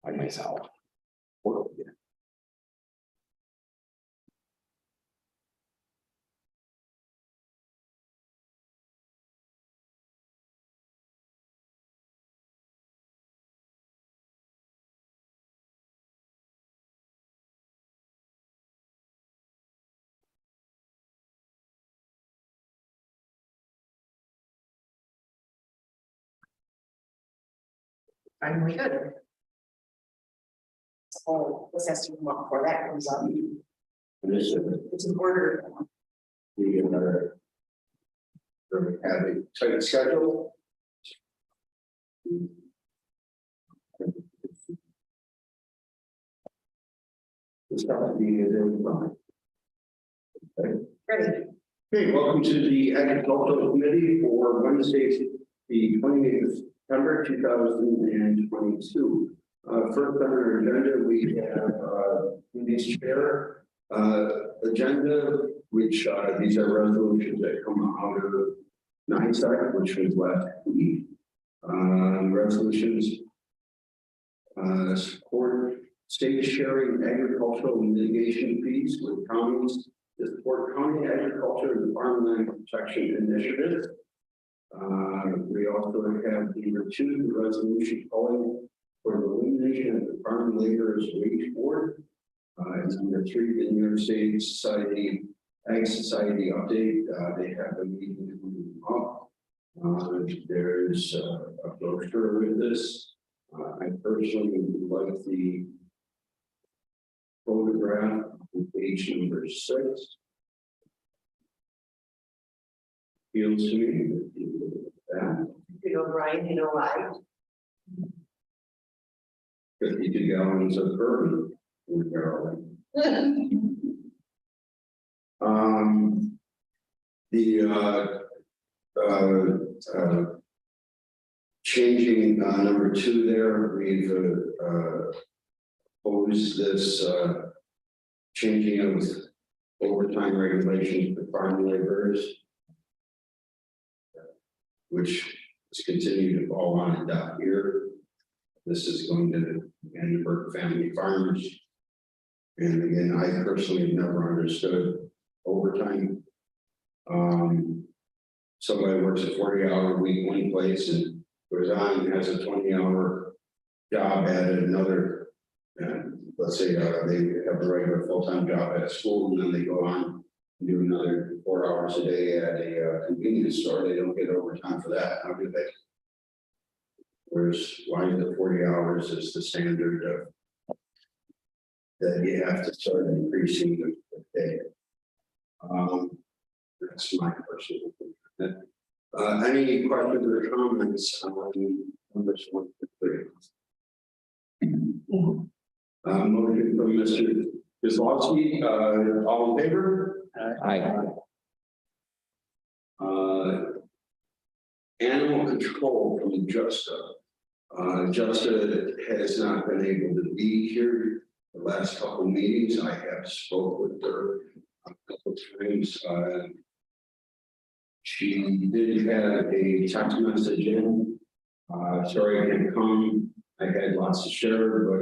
by myself. Finally good. So this has to come up before that comes up. It's an order. We have a tight schedule. This stuff is Ready. Okay, welcome to the Agricultural Committee for Wednesday, the 28th of September 2022. First on our agenda, we have committee's chair agenda, which these are resolutions that come out of NISAC, which was last week. Resolutions support state sharing agricultural mitigation fees with counties to support county agriculture and farmland protection initiative. We also have number 2, the resolution calling for the elimination of the Farm Laborers Wage Board. And number 3, the New York State Society Ag Society update. They have a meeting coming up. There's a brochure with this. I personally like the photograph on page number 6. Feels to me that You know, Brian, you know why? 52 gallons of bourbon in barrel. Changing number 2 there, we've opposed this changing of overtime regulations for farm laborers, which is continuing to fall on deaf ear. This is going to Vandenberg family farmers. And again, I personally have never understood overtime. Somebody works a 40-hour week one place and goes on and has a 20-hour job at another, let's say they have a regular full-time job at a school, and then they go on and do another 4 hours a day at a convenience store. They don't get overtime for that. How do they? Whereas why the 40 hours is the standard of that you have to start increasing the day. That's my personal opinion. Any questions or comments on this one? Motion from Mr. Kozlowski, all in favor? Aye. Animal control from Justa. Justa has not been able to be here the last couple of meetings. I have spoke with her a couple of times. She did have a text message in. Sorry I can't come. I had lots to share, but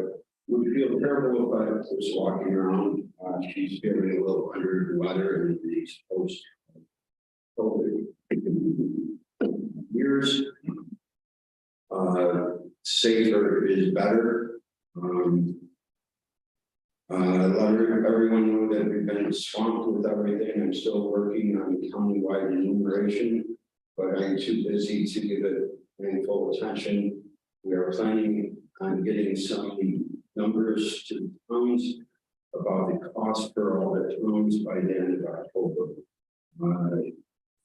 would feel terrible if I was walking around. She's feeling a little under the weather in these post COVID years. Safer is better. Let everyone know that we've been swamped with everything. I'm still working on countywide enumeration, but I'm too busy to give it any full attention. We are planning on getting some numbers to the towns about the cost for all the towns by the end of October.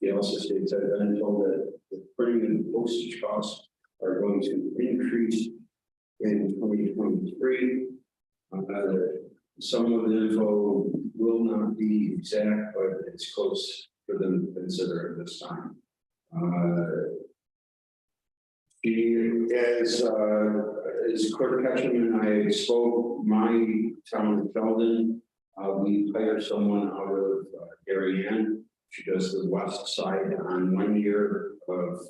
He also states that I've been told that the printing and postage costs are going to increase in 2023. Some of the info will not be exact, but it's close for them to consider at this time. As Court Ketchum and I spoke, my town of Sheldon, we hired someone out of Darien. She does the west side on 1 year of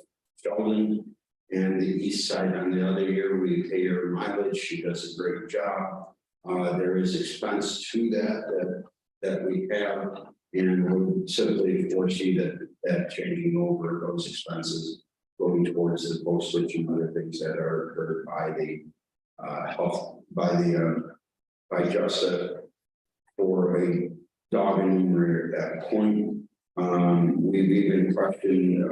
Sheldon, and the east side on the other year, we pay her mileage. She does a great job. There is expense to that we have, and I would simply foresee that changing over those expenses going towards the postage and other things that are incurred by the by Justa for a dog enumerator at that point. We've even questioned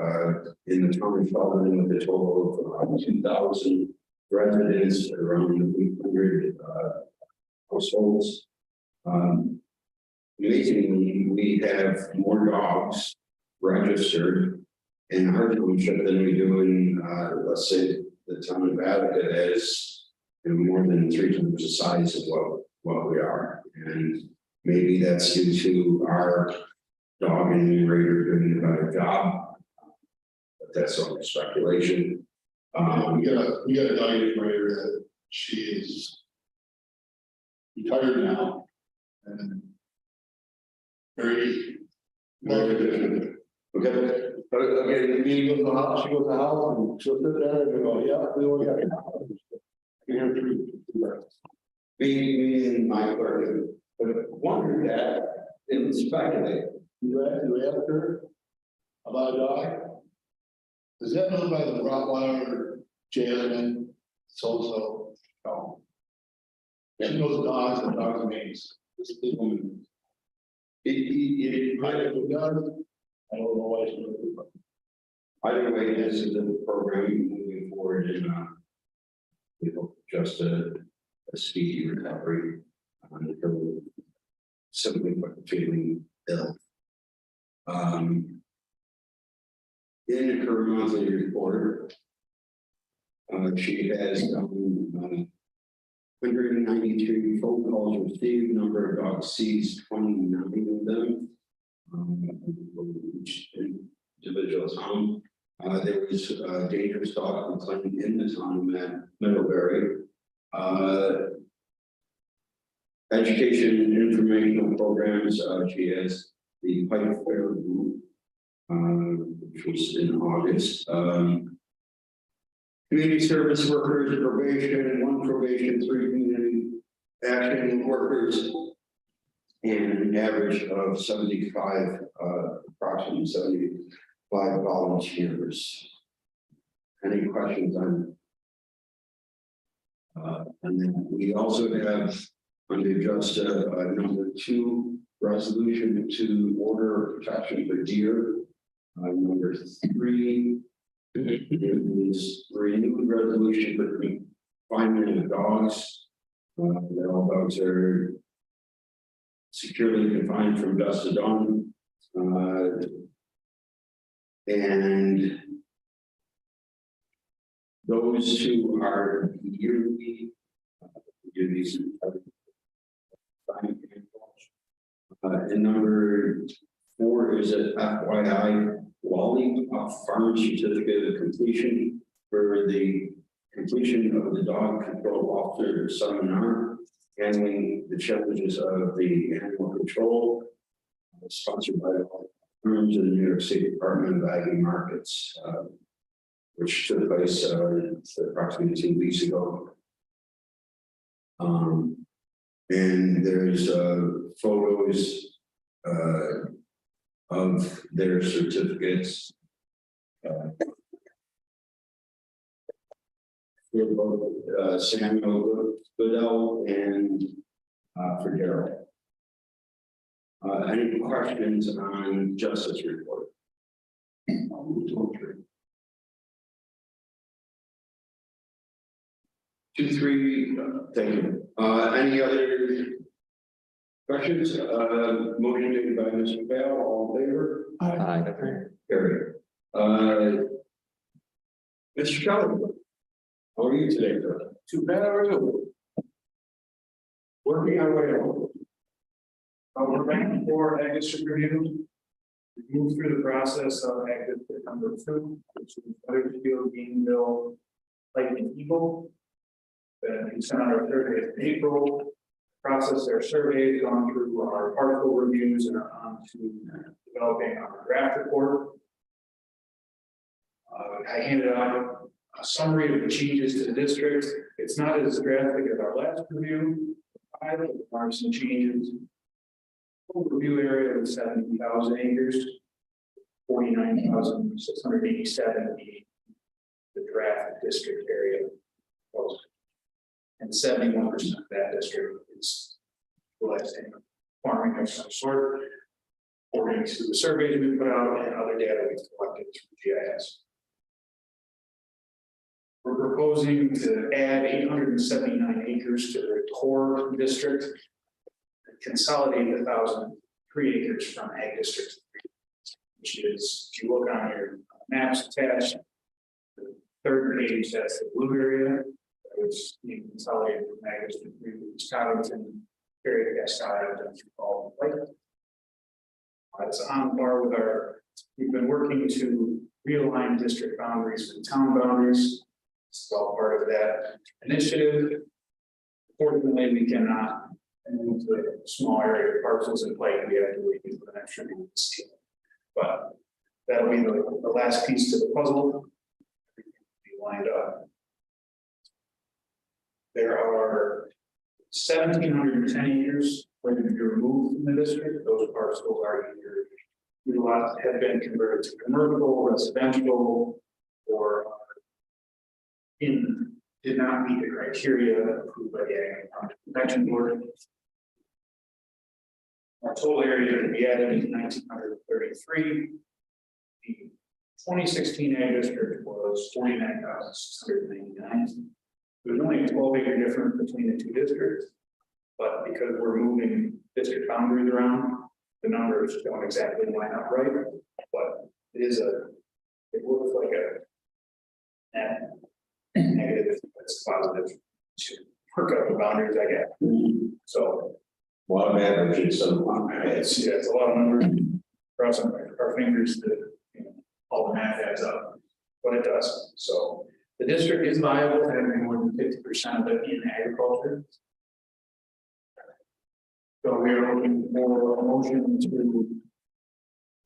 in the town of Sheldon with a total of 2,000 residents, around 800 households. Amazingly, we have more dogs registered in our township than we do in, let's say, the town of Attica that is, you know, more than 3 times the size of what we are. And maybe that's due to our dog enumerator doing a better job. But that's all speculation. We got a dog enumerator that she is retired now and very good. Okay. Okay, the meeting goes to the house, she goes to the house and she'll sit there and go, yeah, we only got. I can hear three. Me and my clerk have wondered that and speculate. You ask her about a dog? Is that known by the Rottweiler Jasmine? So. No. She knows dogs and dogs' names. This is the woman. It I don't know why she knows it. either way, this is the program moving forward and we hope just a speedy recovery on her simply feeling ill. In her monthly report, she has 193 phone calls received, number of dogs seized, 29 of them. Each individual's home. There was a dangerous dog complaint in the town of Middlebury. Education and informational programs, she has the Pipe Fair group, which was in August. Community service workers, probation, 1 probation, 3 community action workers, and an average of 75, approximately 75 volunteers. Any questions on? And then we also have under just number 2 resolution to order protection for deer. Number 3 is renewed resolution for confinement of dogs. That all dogs are securely confined from dusk to dawn. And those 2 are yearly duties. And number 4 is a FYI Wally Farm Certificate of Completion for the completion of the dog control officer seminar, handling the challenges of the animal control, sponsored by all firms in the New York State Department of Ag and Markets, which took place approximately 2 weeks ago. And there's photos of their certificates. For both Samuel Goodell and for Daryl. Any questions on justice report? Two, three, thank you. Any other questions? Motion made by Mr. Bell, all in favor? Aye. Carried. Mr. Kelly, how are you today, sir? Too bad or good. Working our way home. We're ranking for ag district review. We moved through the process of ag district number 2, which is Weathersfield, Greenville, Lightning Eagle. Then we sent out our survey in April, processed their surveys, gone through our article reviews, and are on to developing our draft report. I handed out a summary of the changes to the district. It's not as graphic as our last review. I think there are some changes. Overview area of 70,000 acres, 49,687 the draft district area. And 71% of that district is realizing farming of some sort, according to the surveys we put out and other data we've collected through GIS. We're proposing to add 879 acres to the core district, and consolidate 1,003 acres from Ag District 3, which is, if you look on your maps attached, the third page, that's the blue area, which being consolidated from Ag District 3, Wisconsin, Perry, Cascade, and all the way. It's on par with we've been working to realign district boundaries with town boundaries. It's all part of that initiative. Fortunately, we cannot move the small area parcels in play. We have to wait for the next review to see. But that'll be the last piece to the puzzle. Everything will be lined up. There are 1,710 acres ready to be removed from the district. Those parcels are either have been converted to commercial, residential, or did not meet the criteria approved by the Ag Protection Board. Our total area to be added is 1,933. The 2016 Ag District was 49,699. There's only a 12-acre difference between the two districts, but because we're moving district boundaries around, the numbers don't exactly line up right. But it looks like a net negative that's positive to work out the boundaries I get. So A lot of averages, some it's a lot of numbers. Crossing our fingers that all the math adds up, but it does. So the district is viable, having more than 50% of it in agriculture. So we are looking for a motion to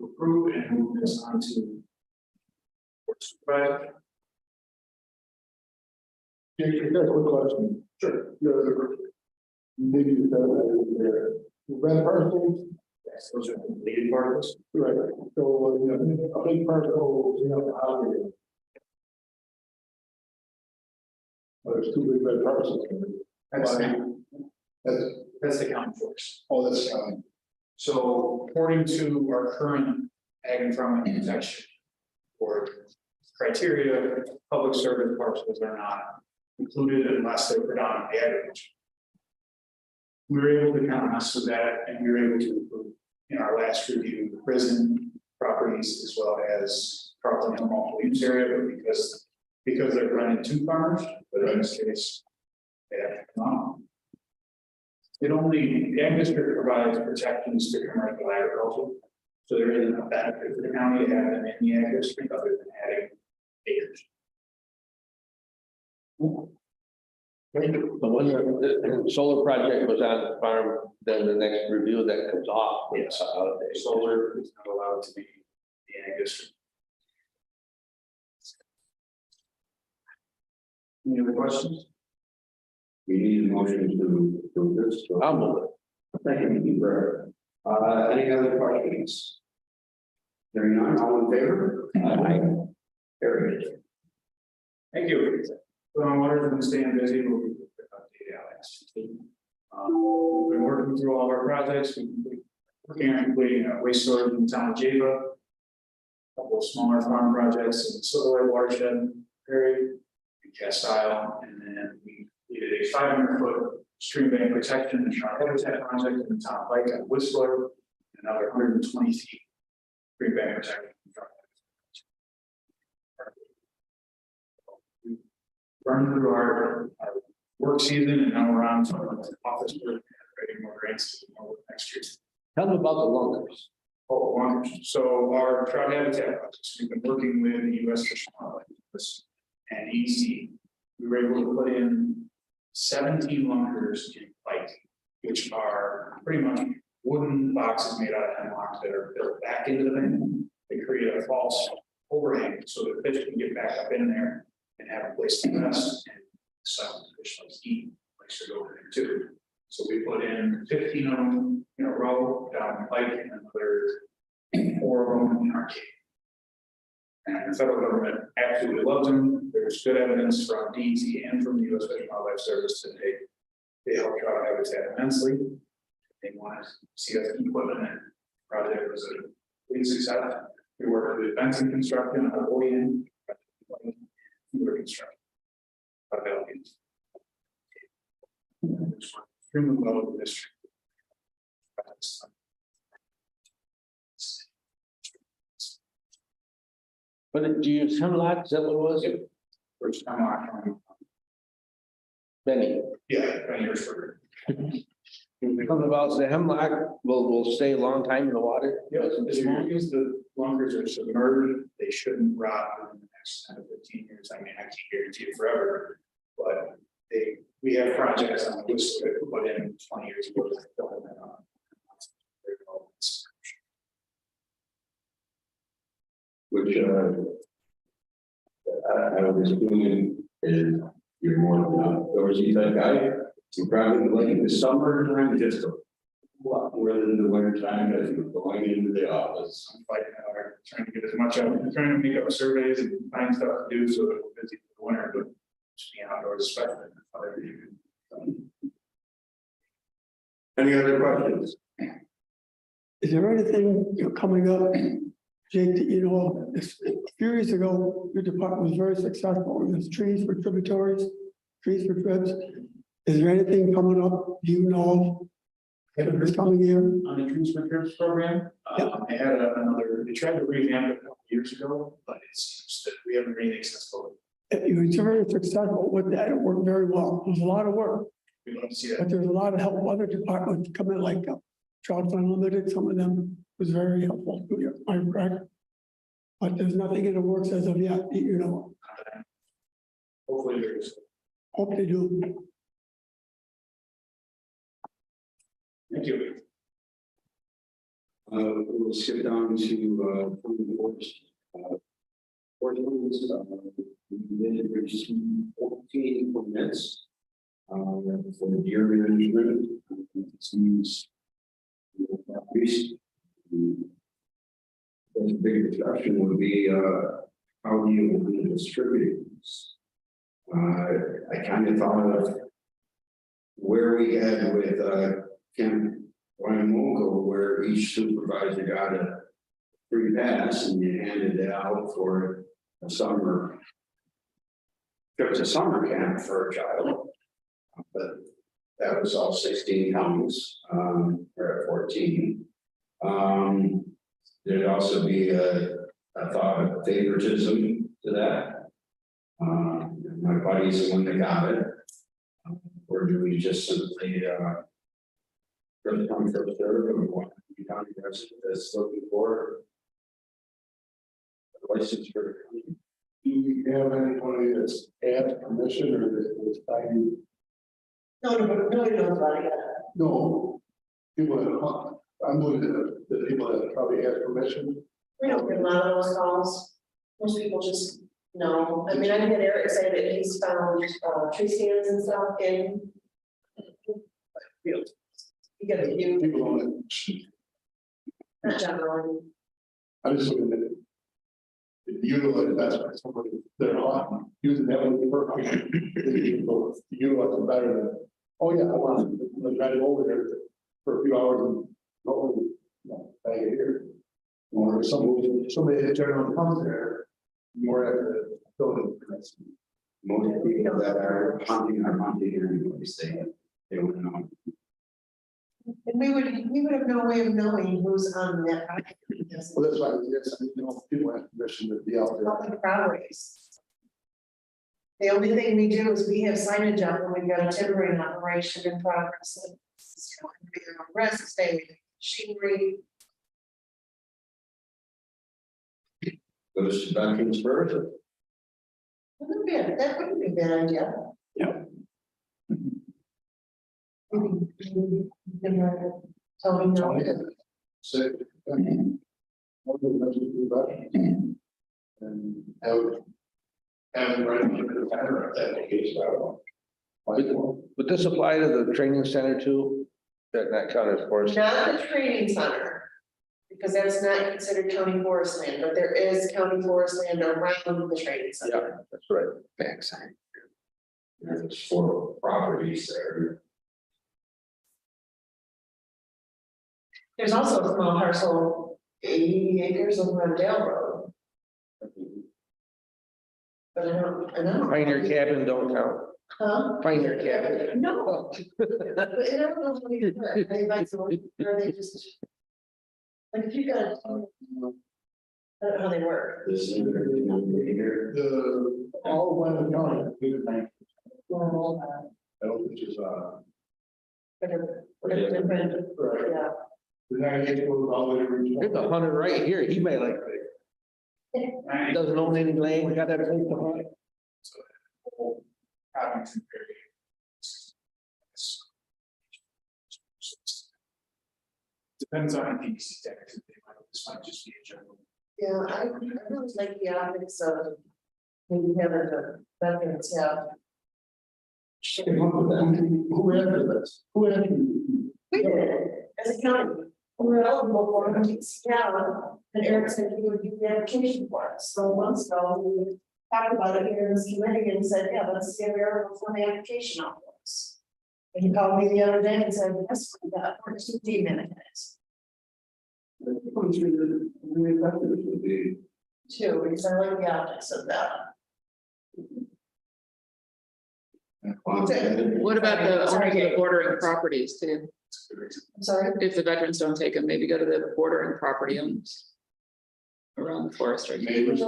approve and move this on to supervisor. Yeah, that's a quick question. Sure. Maybe you said that the red parcels, Yes, those are completed parcels. right? So, a big parcel, how many? There's two big red parcels. That's the county force. Oh, that's fine. So according to our current ag and farming protection board criteria, public service parcels are not included unless they're predominantly agriculture. We were able to counteract with that, and we were able to include in our last review the prison properties as well as Carlton Hill multiple use area, but because they're running two farmers, but in this case, they have to come on. The Ag District provides protections to commercial agriculture, so there isn't a benefit for the county to have them in the Ag District other than adding acres. But when the solar project was on the farm, then the next review that comes off. Yes. Solar is not allowed to be in the Ag District. Any other questions? We need a motion to approve this. I'll move it. Thank you, Brad. Any other questions? Hearing none, all in favor? Aye. Carried. Thank you. So I wanted to stay busy. We'll be updated Alex. We've been working through all of our projects. We're working on completing a waste storage in the town of Java. A couple of smaller farm projects in Silver Watershed area, in Castile, and then we did a 500-foot stream bank protection and shark habitat project in the town of Pike at Whistler, and another 120 feet stream bank protection. Run through our work season, and now we're on to our office work, creating more grants next year. Tell them about the lunkers. Oh, wonderful. So our trout habitat projects, we've been working with the U.S. Fish and Wildlife Service and EC. We were able to put in 17 lunkers in Pike, which are pretty much wooden boxes made out of hemlock that are built back into the bank. They create a false overhang so the fish can get back up in there and have a place to rest and some additional heat, place to go in there too. So we put in 15 of them in a row down the pike and another 4 of them in our cave. And the federal government absolutely loves them. There's good evidence from DEC and from the U.S. Fish and Wildlife Service that they help trout habitat immensely. They want to see us keep putting it. Project was a big success. We worked with Benson Construction out of Oregon. Construction. Extremely well with the district. But do you use hemlock? Is that what it was? First time on. Benny. Yeah, 20 years for. Something about the hemlock will stay a long time in the water. Yeah, as long as the lunkers are submerged, they shouldn't rot in the next 10 to 15 years. I mean, I can't guarantee it forever, but we have projects on the list that we put in 20 years ago. Which I was doing is you're more than an outdoorsy type guy. You probably like the summer time just a lot more than the winter time as you're going into the office. I'm fighting hard, trying to get as much out, trying to make up surveys and find stuff to do so that we're busy for the winter, but just being outdoors, especially. Any other questions? Is there anything coming up, Jake, that you know, of? A few years ago, your department was very successful with this trees for tributaries, trees for trips. Is there anything coming up, do you know, of this coming year? On the Trees for Trips program, they had they tried to revamp it a couple years ago, but it seems that we haven't really since COVID. You were very successful with that, it worked very well, it was a lot of work, We love to see that. but there's a lot of help, other departments come in like Trout Fund Unlimited, some of them was very helpful, I'm correct. But there's nothing in the works as of yet, you know, Hopefully there's. hope they do. Thank you. We'll skip down to ordinance. We did receive 14 permits for the deer management. It seems the big discussion would be how do you distribute these? I kind of thought of where we had with Camp Waimongo, where each supervisor got a free pass and you handed it out for a summer. It was a summer camp for a child, but that was all 16 counties, or 14. There'd also be a thought of favoritism to that. My buddy's the one that got it. Or do we just simply first come, first serve, and one county resident that's looking for a license for the county? Do you have anybody that's asked permission or that was finding? No, nobody knows about it yet. No. People that, I'm looking at the people that probably have permission. We don't get a lot of those calls. Most people just know. I mean, I can get Eric say that he's found tree stands and stuff in. You get a few, People don't. not generally. I just looking at it. If you utilize that's why somebody they're on using that one perfect. Utilize it better than, oh yeah, I want to drive over there for a few hours and hopefully, bag it here. Or somebody that generally comes there, more at the building. Most people that are hunting anyways, they don't know. And we would have no way of knowing who's on that project. Because Well, that's why, yes, you know, people have permission to be out it's there. public properties. The only thing we do is we have signage up when we've got a timbering operation in progress. It's going to be on rest, stay with machinery. Goes to Veterans first. That wouldn't be a bad idea. Yep. Tell me no. Say, and have And right in the center of that case, I don't know. Like, well, Would this apply to the training center too? That count as forest? Not the training center. Because that's not considered county forest land, but there is county forest land around the training Yeah, center. that's right. Backside. There's 4 properties there. There's also a small parcel, 80 acres over on Dale Road. But I don't. Pioneer cabin don't count. Huh? Pioneer cabin. No. But I don't know how they work. Are they like, or they just. Like if you got. I don't know how they work. This is here. The, all of Wyndham County, Well, I don't think it's, whatever different, right, yeah. the 98 goes all the way to Route There's 20. a hunter right here. He may like it. Doesn't own any land. We got that place to hunt. Abington area. Depends on DEC activity, this might just be a general. Yeah, I really like the optics of maybe having the veterans have. Who entered this? Who entered? We did it as a county. We were eligible for it, Seattle, and Eric said he would do the application for us. So months ago, we talked about it here in this committee and said, yeah, let's see if Eric will fill the application out for us. And he called me the other day and said, yes, we got 15 minutes. Too, because I like the optics of that. What about the owners of the bordering properties too? I'm sorry. If the veterans don't take them, maybe go to the bordering property owners. Around the forest, right? Neighbors.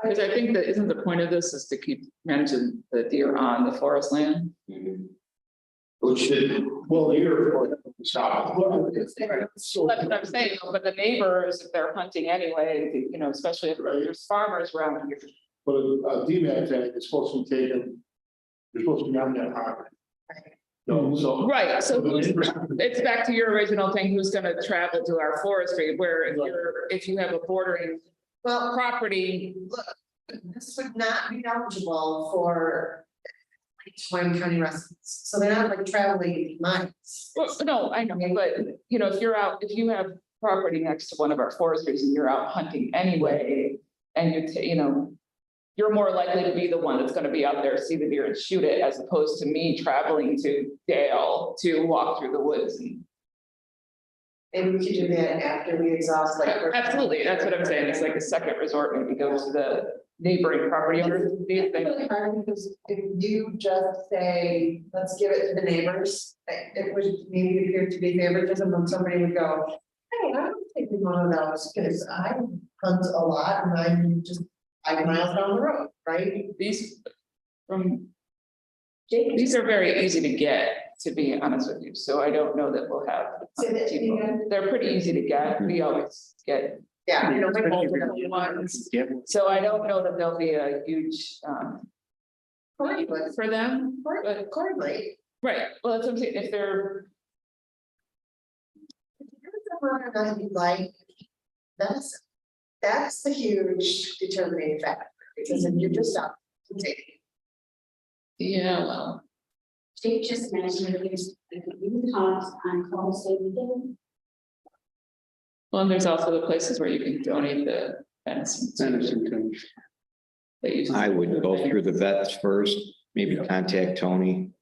Because I think that isn't the point of this is to keep managing the deer on the forest land. Which did, Well, you're stop. So that's what I'm saying, but the neighbors, if they're hunting anyway, you know, especially if there's farmers around here. But a DMAC tag is supposed to be taken, you're supposed to be on that property. No, so. Right, so the who's, neighbors- it's back to your original thing, who's gonna travel to our forestry, where if you have a bordering Well, property. this would not be eligible for. Wayne County residents, so they're not like traveling miles. Well, no, I know, but you know, if you're out, if you have property next to one of our forestries and you're out hunting anyway. And you know, you're more likely to be the one that's gonna be out there, see the deer and shoot it, as opposed to me traveling to Dale to walk through the woods and. And we could do that after we exhaust like. Absolutely, that's what I'm saying, it's like a second resort, maybe go to the neighboring property owners. It's really hard because if you just say, let's give it to the neighbors, it would maybe appear to be favoritism when somebody would go. Hey, I don't take one of those because I hunt a lot and I'm just 5 miles down the road, right? These, from, Jake, these are very easy to get, to be honest with you, so I don't know that we'll have. Say that to me again. They're pretty easy to get, we always get. Yeah, you know, my multiple multiple ones. So I don't know that there'll be a huge, Corey was, for them, but, Corey Lake. right, well, that's what I'm saying, if they're, Whether or not you like that's the huge determining factor, because if you're just out to take. yeah, well, Jake just mentioned there's even talks on call saving. well, and there's also the places where you can donate the venison. That you- I would go through the vets first, maybe contact Tony,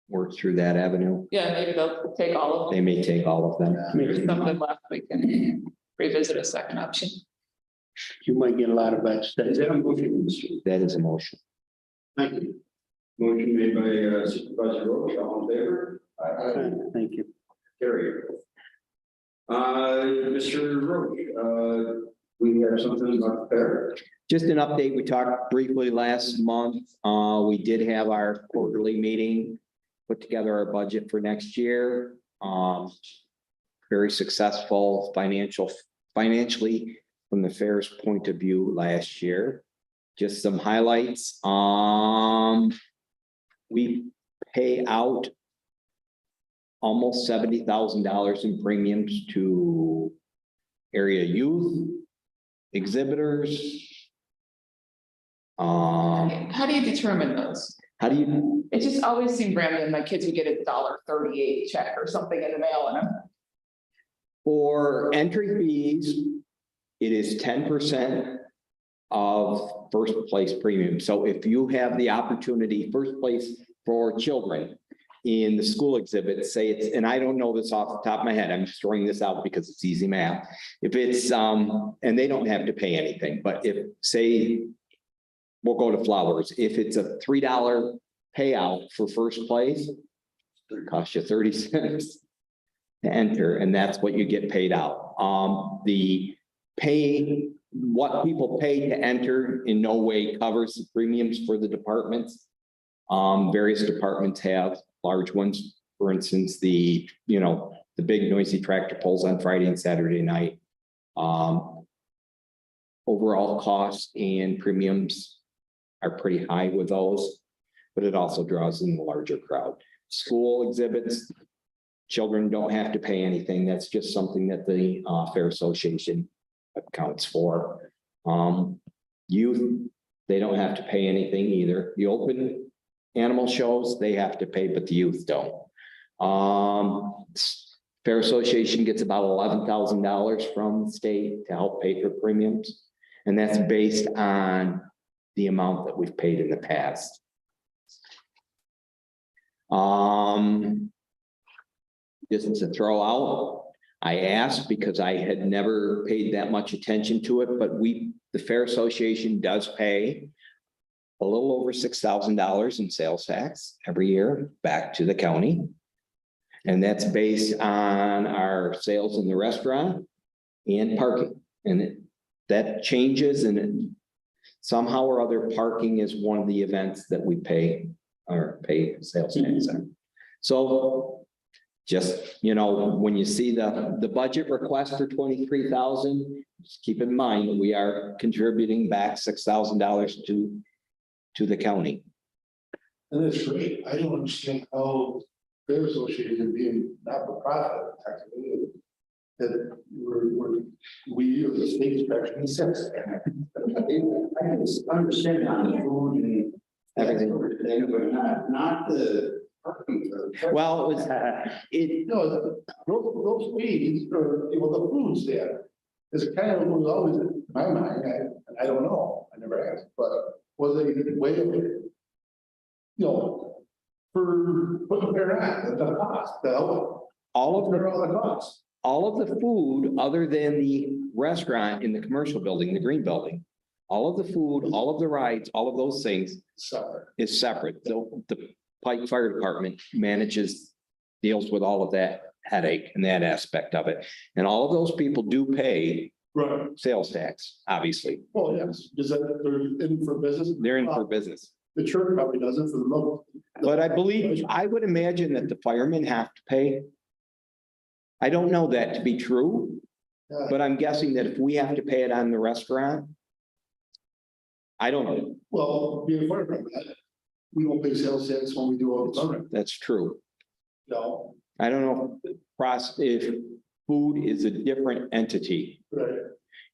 work through that avenue. Yeah, maybe they'll take all of They them, may take all of them. if there's something left, we can revisit a second option. You might get a lot of that stuff. is that a motion, Mr.? That is a motion. Thank you. Motion made by Supervisor Roach, all in favor? Thank you. Carry. Mr. Roach, we have something about the fair. Just an update, we talked briefly last month. We did have our quarterly meeting, put together our budget for next year. Very successful financially from the fair's point of view last year. Just some highlights. We pay out almost $70,000 in premiums to area youth, exhibitors, How do you determine those? How do you, It just always seemed random. My kids would get a $1.38 check or something in the mail and for entry fees, it is 10% of first place premium. So if you have the opportunity, first place for children in the school exhibit, say it's, and I don't know this off the top of my head, I'm just throwing this out because it's easy math. If it's, and they don't have to pay anything, but if, say, we'll go to flowers, if it's a $3 payout for first place, it costs you 30 cents to enter, and that's what you get paid out. The pay, what people pay to enter in no way covers the premiums for the departments. Various departments have large ones, for instance, the big noisy tractor pulls on Friday and Saturday night. Overall costs and premiums are pretty high with those, but it also draws in the larger crowd. School exhibits, children don't have to pay anything. That's just something that the Fair Association accounts for. Youth, they don't have to pay anything either. The open animal shows, they have to pay, but the youth don't. Fair Association gets about $11,000 from the state to help pay for premiums. And that's based on the amount that we've paid in the past. Just to throw out, I asked because I had never paid that much attention to it, but the Fair Association does pay a little over $6,000 in sales tax every year back to the county. And that's based on our sales in the restaurant and parking. And that changes, and somehow or other parking is one of the events that we pay sales tax on. So just, when you see the budget request for 23,000, just keep in mind that we are contributing back $6,000 to the county. And it's great. I don't understand how Fair Association being not for profit, technically, that we or the state actually makes sense. I can understand on the food and Everything. but not the parking. Well, Those fees or the food stand is kind of was always in my mind. I don't know. I never asked, but was a way of for putting a fair on the cost, the help, all of the all the costs. all of the food, other than the restaurant in the commercial building, the green building, all of the food, all of the rides, all of those things Sorry. is separate. The Pike Fire Department deals with all of that headache and that aspect of it. And all of those people do pay Right. sales tax, obviously. Well, yes, does that, they're in for business? They're in for business. The church probably doesn't for the local. But I would imagine that the firemen have to pay. I don't know that to be true, Yeah. but I'm guessing that if we have to pay it on the restaurant, I don't know. Well, being a fire department, we don't pay sales tax when we do all the time, That's true. no, I don't know if food is a different entity. right?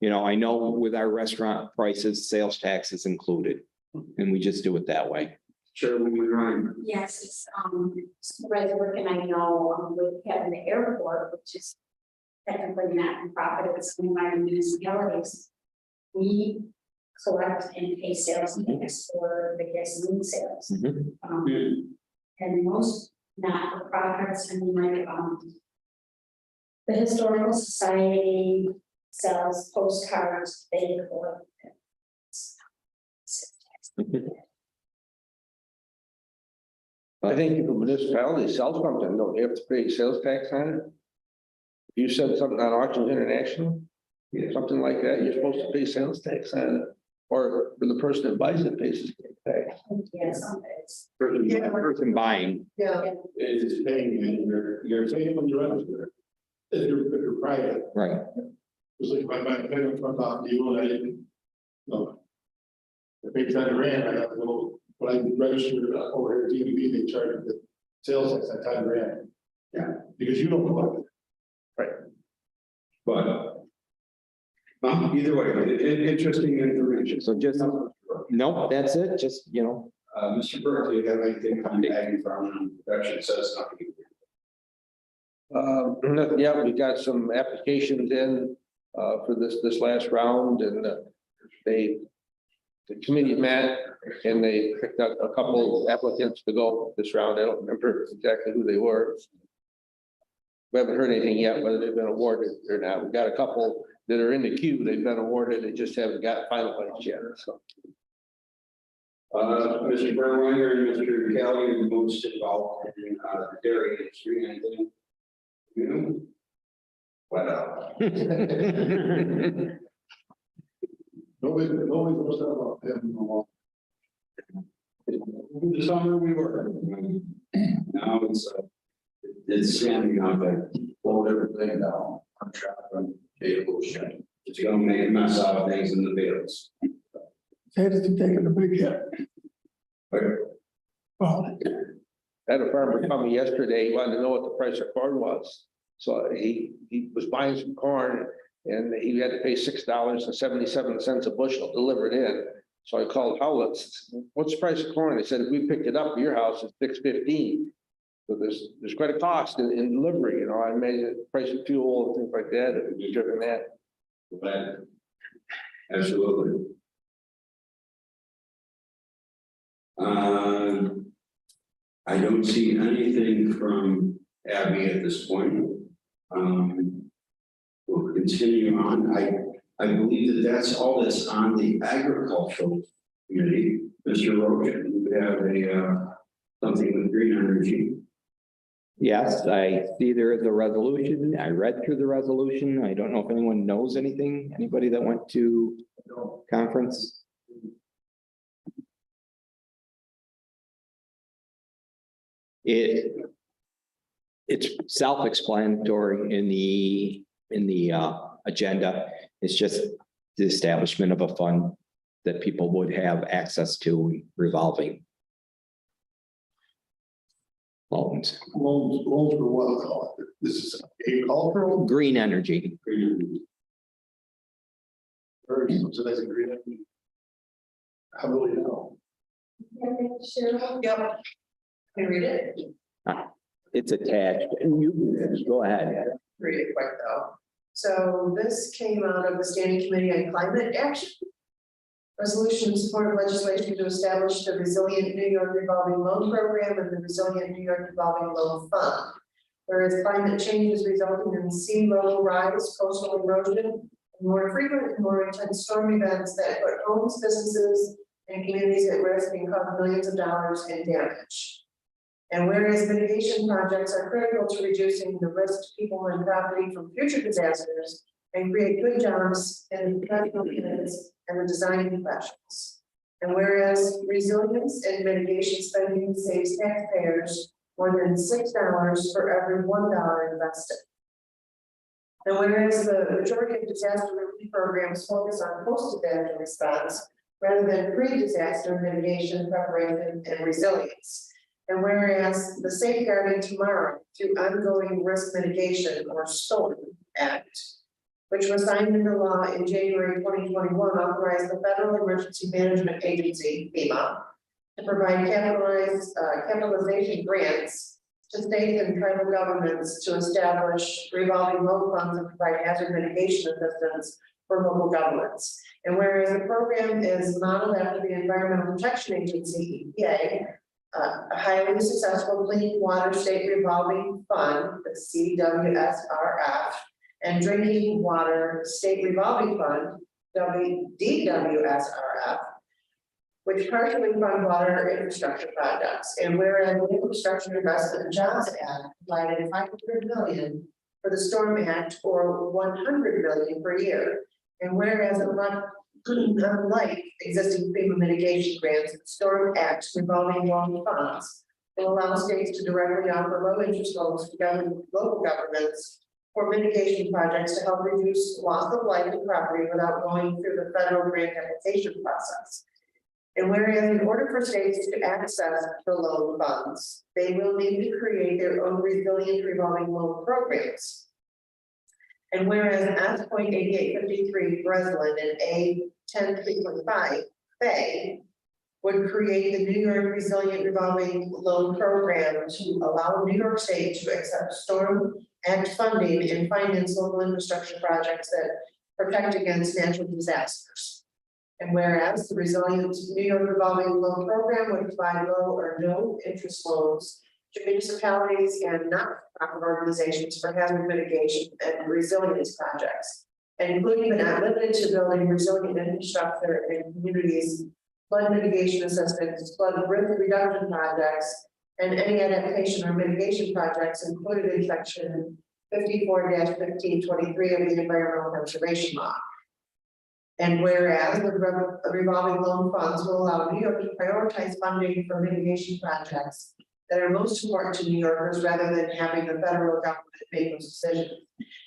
I know with our restaurant prices, sales tax is included, and we just do it that way. Chairwoman Ryan. Yes, it's, supervisor work, and I know, with having the airport, which is technically not for profit, it's owned by the municipalities. We collect and pay sales tax for the gasoline sales. And most not-for-profits, and like, the Historical Society sells postcards, they collect. I think if a municipality sells something, don't they have to pay sales tax on it? If you said something on Auctions International, something like that, you're supposed to pay sales tax on it. Or for the person that buys it pays sales tax. Yes, it's. Person buying, Yeah, It's paying, and you're paying when you're registered. If you're private, right? it's like my parents from talking to you and I didn't, I paid $10,000, I got a little, when I registered over here at DMV, they charged the sales tax at $10,000. Yeah, because you don't collect it. But either way, interesting information. So just Nope, that's it, just, Mr. Burke, do you have anything on the ag and farm protection says nothing? Yeah, we got some applications in, for this last round and, the committee met and they picked up a couple applicants to go this round. I don't remember exactly who they were. We haven't heard anything yet, whether they've been awarded or not. We've got a couple that are in the queue. They've been awarded. They just haven't got finalized yet, so. Mr. Berwinger and Mr. Kelly are most involved in the dairy industry, anything? You? Well. Nobody knows that about him no more. Over the summer we were. Now it's standing out there, hold everything down, on track, on table, shit. It's gonna make a mess out of things in the fields. Potatoes have taken a big hit. Well, I had a farmer tell me yesterday, he wanted to know what the price of corn was. So he was buying some corn and he had to pay $6.77 a bushel delivered in. So I called Howlett's, what's the price of corn? They said, if we picked it up at your house, it's $6.15. So there's quite a cost in delivery, you know, I made the price of fuel and things like that, it was driven that. But absolutely. I don't see anything from Abby at this point. We'll continue on. I believe that that's all that's on the agricultural committee. Mr. Rogan, you have something with green energy. Yes, I see there is a resolution. I read through the resolution. I don't know if anyone knows anything. Anybody that went to conference? It's self-explanatory in the agenda. It's just the establishment of a fund that people would have access to revolving loans. Loans for what? This is agricultural. Green energy. Or subsidizing green energy. I really know. Cheryl? Yep. Can you read it? It's attached. And you go ahead. Read it quick though. So this came out of the Standing Committee on Climate Action. Resolution in support of legislation to establish the Resilient New York Revolving Loan Program and the Resilient New York Revolving Loan Fund. Whereas climate change is resulting in sea level rise, coastal erosion, and more frequent and more intense storm events that put homes, businesses, and communities at risk and cause millions of dollars in damage. And whereas mitigation projects are critical to reducing the risk to people and property from future disasters and create good jobs in professional units and the design professions. And whereas resilience and mitigation spending saves taxpayers more than $6 for every $1 invested. And whereas the majority of disaster relief programs focus on post-disaster response rather than pre-disaster mitigation, preparation, and resilience. And whereas the Safeguarding Tomorrow through Ongoing Risk Mitigation or STORM Act, which was signed into law in January 2021, authorized the Federal Emergency Management Agency, FEMA, to provide capitalization grants to states and tribal governments to establish revolving loan funds and provide hazard mitigation assistance for local governments. And whereas the program is modeled after the Environmental Protection Agency, EPA, a highly successful clean water state revolving fund, the CWSRF, and drinking water state revolving fund, DWSRF, which partially fund water infrastructure projects. And whereas the Infrastructure Investment and Jobs Act provided $500 million for the Storm Act or $100 million per year. And whereas unlike existing FEMA mitigation grants, the Storm Act revolving loan funds will allow states to directly offer low interest loans to local governments for mitigation projects to help reduce loss of life and property without going through the federal grant application process. And whereas in order for states to access the loan funds, they will need to create their own resilient revolving loan programs. And whereas S.8853 Breslin and A 10.3.5 Fay would create the New York Resilient Revolving Loan Program to allow New York State to accept Storm Act funding and finance local infrastructure projects that protect against natural disasters. And whereas the Resilient New York Revolving Loan Program would provide low or no interest loans to municipalities and not-for-profit organizations for hazard mitigation and resilience projects, including but not limited to building resilient infrastructure in communities, flood mitigation assistance, flood risk reduction projects, and any adaptation or mitigation projects included in section 54-1523 of the Environmental Conservation Law. And whereas the revolving loan funds will allow New York to prioritize funding for mitigation projects that are most important to New Yorkers rather than having the federal government make those decisions.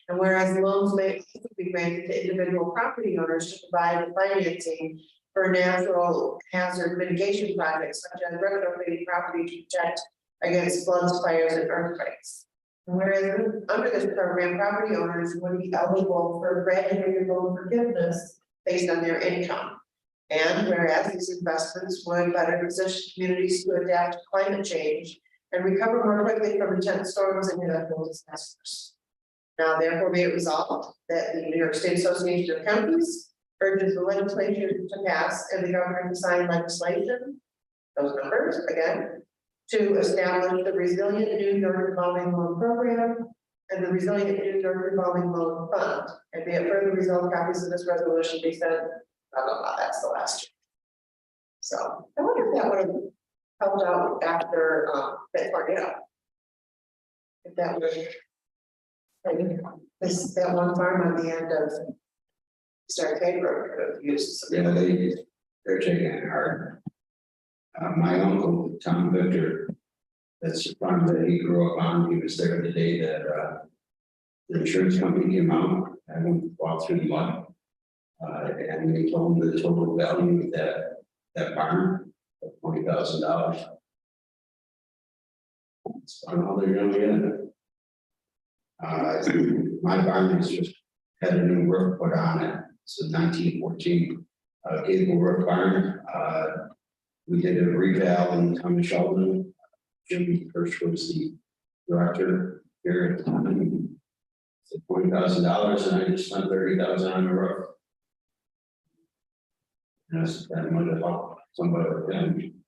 And whereas loans may be granted to individual property owners to provide the financing for natural hazard mitigation projects such as renovating property to protect against floods, fires, and earthquakes. And whereas under this program, property owners would be eligible for graduated loan forgiveness based on their income. And whereas these investments would better position communities to adapt to climate change and recover more quickly from intense storms and natural disasters. Now therefore be it resolved that the New York State Association of Counties urges the legislature to pass and the governor to sign legislation, those numbers again, to establish the Resilient New York Revolving Loan Program and the Resilient New York Revolving Loan Fund. And be it further resolved, copies of this resolution be sent. Blah, blah, blah, that's the last. So I wonder if that would have helped out after that tornado. If that would that one farm on the end of Starcade Road could have used some. Yeah, they're taking it hard. My uncle, Tom Victor, that's the farm that he grew up on, he was there the day that the insurance company came out and walked through the mud. And they told him the total value of that barn of $20,000. It's on all they're gonna get. My barn has just had a new roof put on it. It's a 1914 gable roof barn. We did a reval in Thomas Sheldon. Jim Hirsch was the director here at the time. It's $20,000 and I just spent $30,000 on the roof. Yes, that might have helped somebody with them.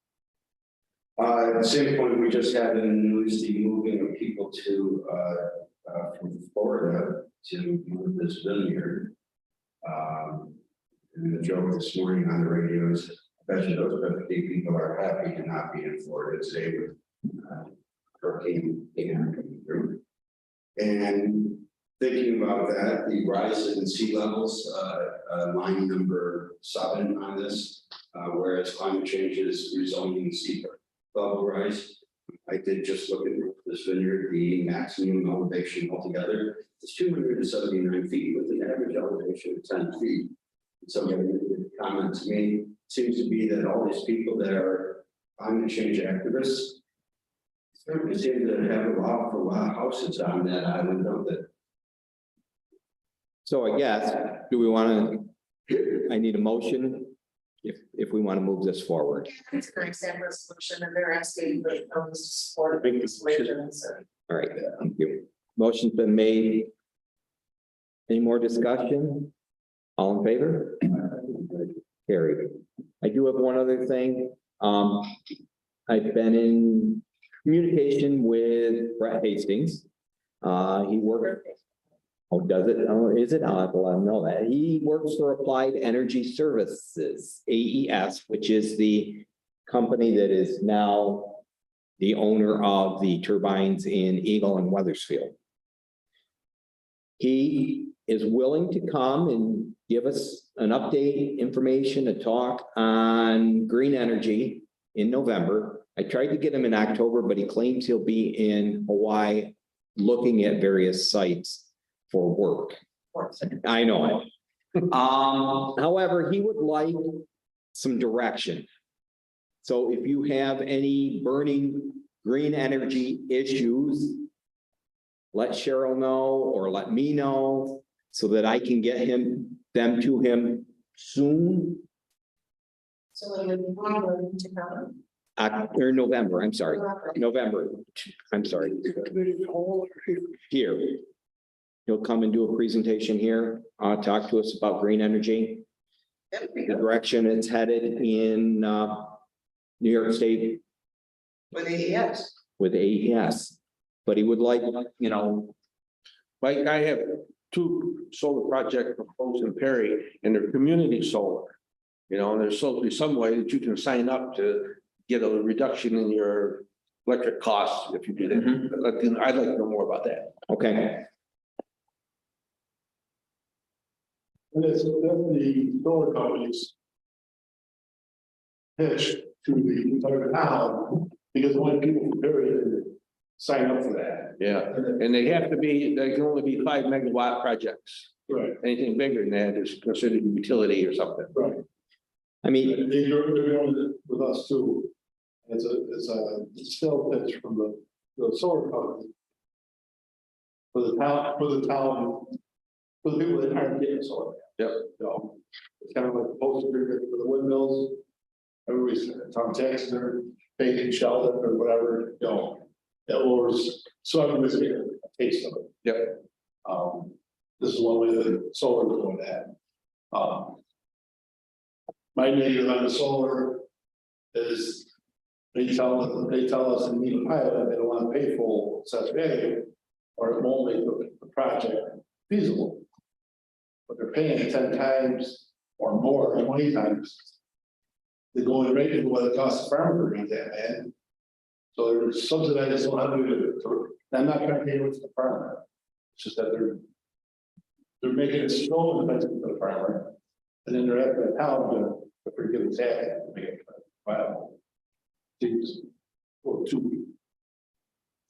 At the same point, we just had in the news the moving of people to from Florida to move this vineyard. And the joke this morning on the radio is, I bet you those 50 people are happy to not be in Florida today with hurricane coming through. And thinking about that, the rise in sea levels, line number 7 on this, whereas climate change is resulting in sea level rise. I did just look at this vineyard, the maximum elevation altogether is 279 feet with an average elevation of 10 feet. Somebody comment to me, seems to be that all these people that are climate change activists certainly seem to have a lot of houses on that island, don't they? So I guess, do we want to, I need a motion if we want to move this forward. It's a nice resolution and they're asking for the support of big solutions. All right, thank you. Motion's been made. Any more discussion? All in favor? Carried. I do have one other thing. I've been in communication with Brett Hastings. He worked. Oh, does it? Oh, is it? I'll have to let him know that. He works for Applied Energy Services, AES, which is the company that is now the owner of the turbines in Eagle and Weathersfield. He is willing to come and give us an update, information, a talk on green energy in November. I tried to get him in October, but he claims he'll be in Hawaii looking at various sites for work. I know it. However, he would like some direction. So if you have any burning green energy issues, let Cheryl know or let me know so that I can get them to him soon. So then we're on to come. Or November, I'm sorry, November, I'm sorry, Committee of the whole, here. He'll come and do a presentation here, talk to us about green energy, the direction it's headed in, New York State With AES. with AES. But he would like, you know, Like I have two solar projects proposed in Perry and they're community solar. You know, and there's supposed to be some way that you can sign up to get a reduction in your electric costs if you do that. I'd like to know more about that. okay, And that's the solar companies. Pitch to the entire town, because when people from Perry sign up for that. Yeah, and they have to be, they can only be 5 megawatt projects. Right, Anything bigger than that is considered utility or something. right. I mean, They're doing it with us too. It's a sales pitch from the solar company. For the town, for the people that aren't getting solar. Yep. So it's kind of like the poster for the windmills. Everybody's Tom Jackson or Bacon Sheldon or whatever, you know, that was, so everybody's getting a taste of it. Yep. This is one way that solar is going to happen. My negative on the solar is they tell us in the pilot that they don't want to pay full such value, or it won't make the project feasible. But they're paying 10 times or more, 20 times. They're going right into what it costs the farmer to read that, man. So they're subsidizing 100. I'm not trying to pay it to the farmer. It's just that they're making it so expensive for the farmer. And then they're after the town to forgive the tax to make it viable. Or two.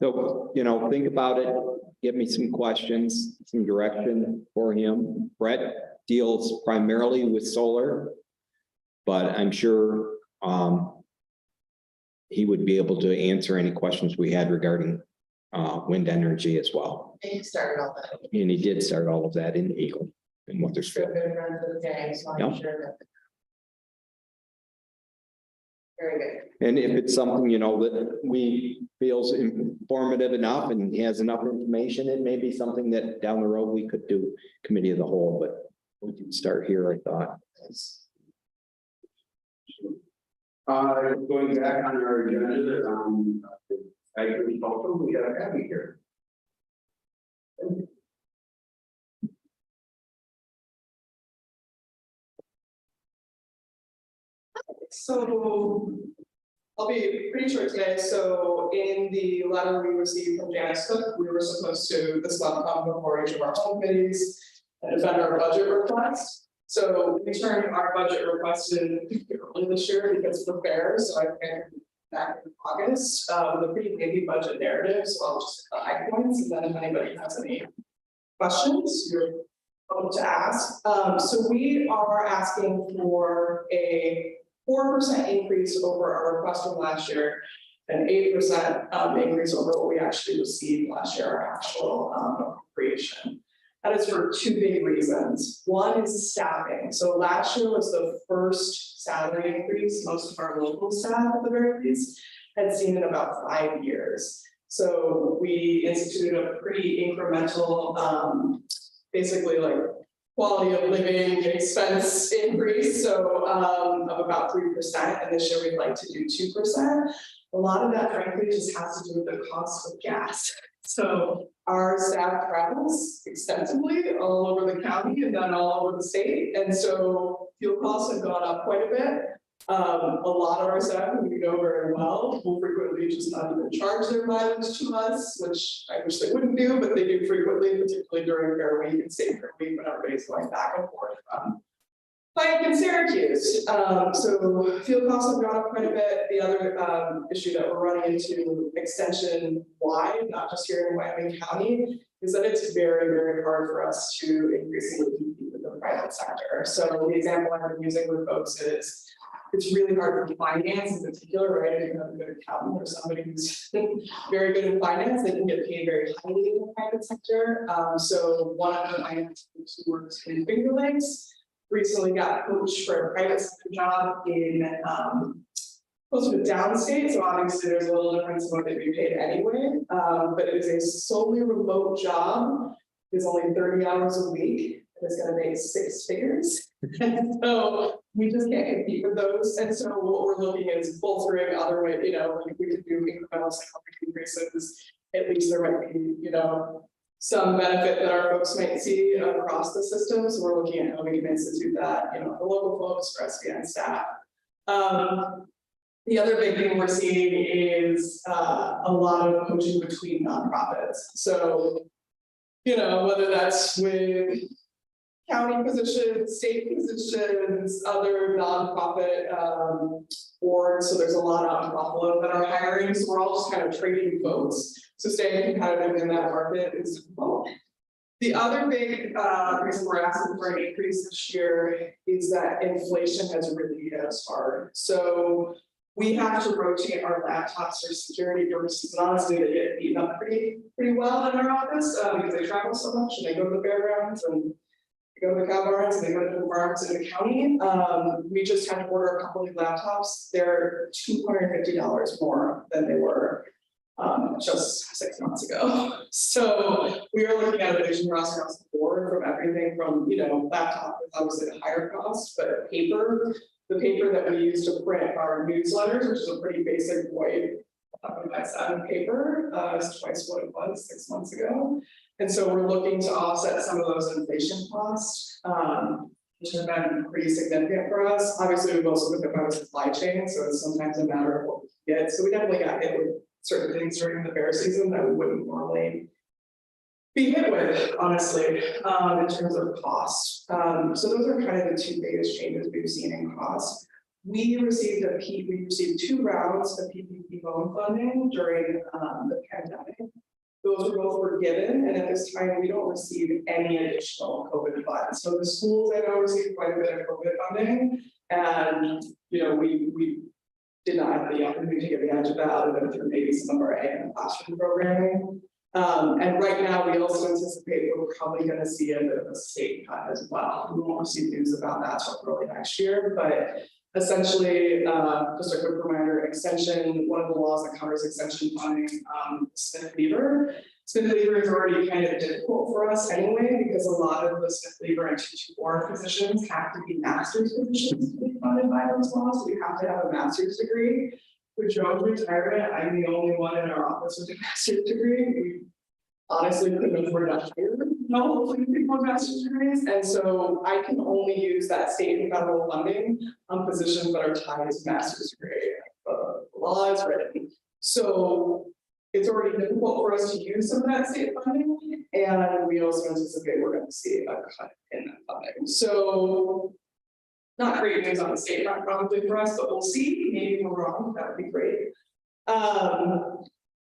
so, you know, think about it, give me some questions, some direction for him. Brett deals primarily with solar, but I'm sure, he would be able to answer any questions we had regarding, wind energy as well. And he started all that. And he did start all of that in Eagle, in Still Weathersfield. good friends with the gang, so I'm Yeah. sure that. Very good. And if it's something, you know, that we feels informative enough and he has enough information, it may be something that down the road we could do committee of the whole, but we can start here, I thought. Going back on our agenda, agriculture, we got Abby here. So I'll be pretty short today. So in the letter we received from Janice Cook, we were supposed to this month come before each of our home committees and defend our budget request. So we turned our budget request in early this year because we're fair. So I think back in August, with a pretty lengthy budget narrative. So I'll just hit the high points, and then if anybody has any questions, you're welcome to ask. So we are asking for a 4% increase over our request from last year, an 8% increase over what we actually received last year, our actual appropriation. That is for two big reasons. One is staffing. So last year was the first salary increase most of our local staff, at the very least, had seen in about 5 years. So we instituted a pretty incremental, basically like quality of living expense increase, so of about 3%, and this year we'd like to do 2%. A lot of that frankly just has to do with the cost of gas. So our staff travels extensively all over the county and then all over the state, and so fuel costs have gone up quite a bit. A lot of our staff, who we know very well, will frequently just not even charge their mileage to us, which I wish they wouldn't do, but they do frequently, particularly during Fair Week and State Fair Week when everybody's going back and forth from Pike and Syracuse. So fuel costs have gone up quite a bit. The other issue that we're running into extension wide, not just here in Wyoming County, is that it's very, very hard for us to increasingly compete with the private sector. So the example I've been using with folks is it's really hard for finance in particular, right? If you have a good accountant or somebody who's very good in finance, they can get paid very highly in the private sector. So one of the finance who works in Finger Lakes recently got coached for a private sector job in, closer to downstate, so obviously there's a little difference in what they'd be paid anyway. But it is a solely remote job, it's only 30 hours a week, and it's gonna make 6 figures. And so we just can't compete with those, and so what we're looking at is bolstering other way, you know, like if we could do incremental salary increases, at least there might be, you know, some benefit that our folks might see across the system, so we're looking at how we can institute that, you know, for local folks, for SBN staff. The other big thing we're seeing is a lot of coaching between nonprofits. So, you know, whether that's with county positions, state positions, other nonprofit boards. So there's a lot out in Buffalo that are hiring. So we're all just kind of trading folks. So staying competitive in that market is difficult. The other big reason we're asking for an increase this year is that inflation has really hit us hard. So we have to rotate our laptops for security purposes, and honestly, they get beaten up pretty well in our office because they travel so much and they go to the fairgrounds and they go to the cow barns and they go to the farms in the county. We just had to order a couple of laptops. They're $250 more than they were just 6 months ago. So we are looking at inflation across the board, from everything from, you know, laptop is obviously the higher cost, but paper. The paper that we use to print our newsletters, which is a pretty basic white 7x7 paper, is twice what it was 6 months ago. And so we're looking to offset some of those inflation costs, which have been pretty significant for us. Obviously, we've also looked at our supply chain, so it's sometimes a matter of what we get. So we definitely got hit with certain things during the fair season that we wouldn't normally be hit with, honestly, in terms of cost. So those are kind of the 2 biggest changes we've seen in costs. We received 2 rounds of PPP loan funding during the pandemic. Those were both forgiven, and at this time we don't receive any additional COVID funds. So the schools I know received quite a bit of COVID funding, and you know we did not have the opportunity to take advantage of that, other than through maybe some of our ag and classroom programming. And right now, we also anticipate we're probably going to see a bit of a state cut as well. We won't receive news about that until early next year, but essentially, just a quick reminder, extension, one of the laws that covers extension funding, Smith-Lever. Smith-Lever is already kind of difficult for us anyway, because a lot of the Smith-Lever and 224 positions have to be master's positions to be funded by those laws. So we have to have a master's degree. With Joan's retirement, I'm the only one in our office with a master's degree. We honestly couldn't afford to hire people with master's degrees, and so I can only use that state and federal funding on positions that are tied to master's degree. The law is written, so it's already difficult for us to use some of that state funding, and we also anticipate we're going to see a cut in that funding. So not great news on the state front probably for us, but we'll see. Maybe we're wrong. That would be great.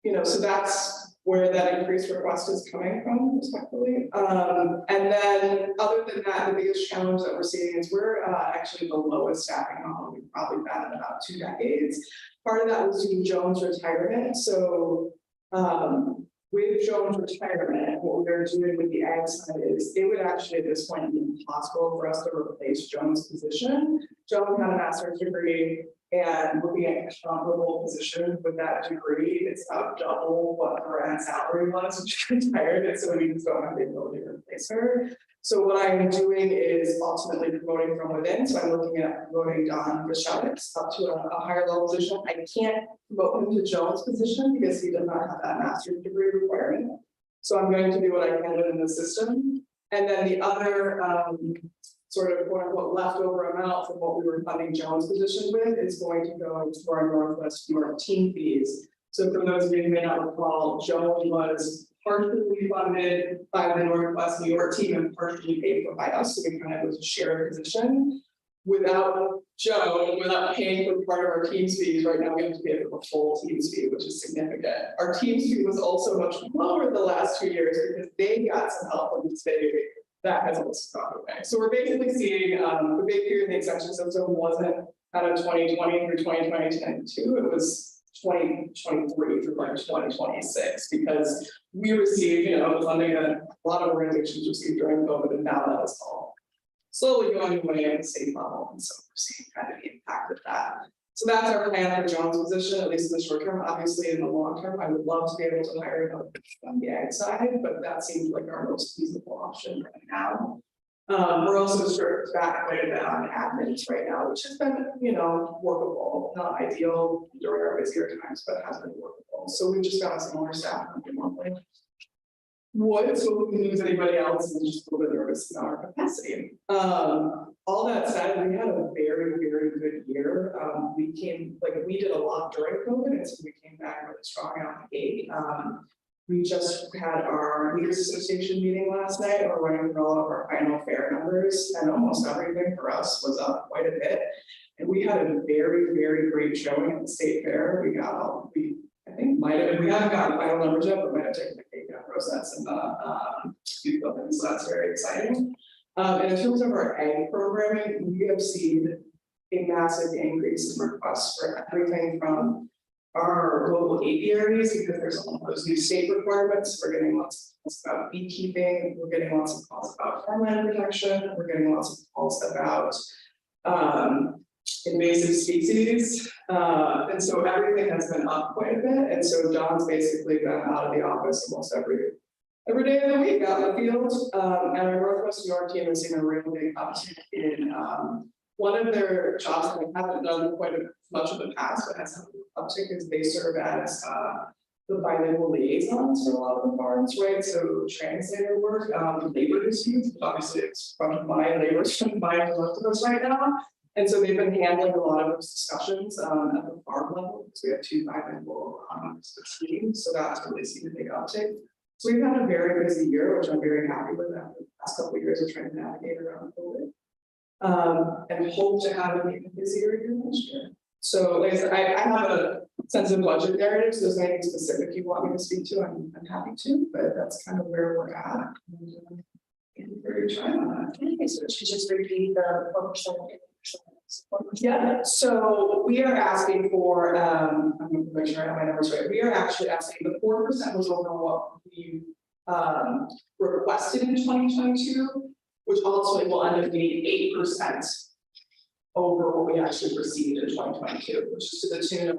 You know, so that's where that increased request is coming from, respectfully. And then other than that, the biggest challenge that we're seeing is we're actually the lowest staffing level we've probably been in about 2 decades. Part of that was due to Joan's retirement. So with Joan's retirement, what we're doing with the ag side is it would actually at this point be impossible for us to replace Joan's position. Joan had a master's degree, and looking at a comparable position with that degree, it's about double what her ad salary was when she retired, and so we just don't have the ability to replace her. So what I'm doing is ultimately promoting from within. So I'm looking at promoting Don Rashevitz up to a higher level position. I can't promote him to Joan's position because he does not have that master's degree requirement. So I'm going to do what I can within the system. And then the other sort of quote unquote leftover amount from what we were funding Joan's position with is going to go into our Northwest New York team fees. So for those of you who may not recall, Joan was partially funded by the Northwest New York team and partially paid for by us. So we kind of was a shared position. Without Joan, without paying for part of our team's fees, right now we have to pay for the full team's fee, which is significant. Our team's fee was also much lower the last 2 years because they got some help from the state. That has also gone away. So we're basically seeing the big period in the extension system wasn't out of 2020 through 2022. It was 2023 through like 2026 because we received, you know, the funding that a lot of organizations received during COVID, and now that is all slowly going away at the state level, and so we're seeing kind of the impact of that. So that's our plan for John's position, at least in the short term. Obviously, in the long term, I would love to be able to hire him on the ag side, but that seems like our most feasible option right now. We're also stripped back quite a bit on admins right now, which has been, workable, not ideal during our busier times, but has been workable. So we've just got some more staff. Would, so we can lose anybody else and just a little bit nervous in our capacity. All that said, we had a very, very good year. We did a lot during COVID, and so we came back really strong out the gate. We just had our Leaders Association meeting last night. We're running through all of our final fair numbers, and almost everything for us was up quite a bit. And we had a very, very great showing at the state fair. We haven't gotten final numbers yet, but might have taken the cake out process and youth building, so that's very exciting. And in terms of our ag programming, we have seen a massive increase in requests for everything from our local apiaries, because there's all those new state requirements. We're getting lots of calls about beekeeping, we're getting lots of calls about farmland protection, we're getting lots of calls about invasive species, and so everything has been up quite a bit. And so Don's basically been out of the office almost every day of the week out in the field. And our Northwest New York team has seen a real big uptick in one of their jobs that I haven't done quite much of the past, but has an uptick, is they serve as the bilingual liaisons for a lot of the farms, right? So translator work, labor disputes, which obviously it's front of mind, labor is front of mind for most of us right now. And so they've been handling a lot of those discussions at the farm level, because we have 2 bilingual teams, so that's really seen a big uptick. So we've had a very busy year, which I'm very happy with after the past couple of years of trying to navigate around COVID. And hope to have an even busier year next year. So like I said, I have a sense of budget narrative, so if there's anything specific you want me to speak to, I'm happy to, but that's kind of where we're at. Thank you for your time on that. Okay, so should just repeat the 4%. Yeah, so we are asking for, I'm going to make sure I have my numbers right. We are actually asking, the 4% was over what we requested in 2022, which ultimately will end up being 8% over what we actually received in 2022, which is to the tune of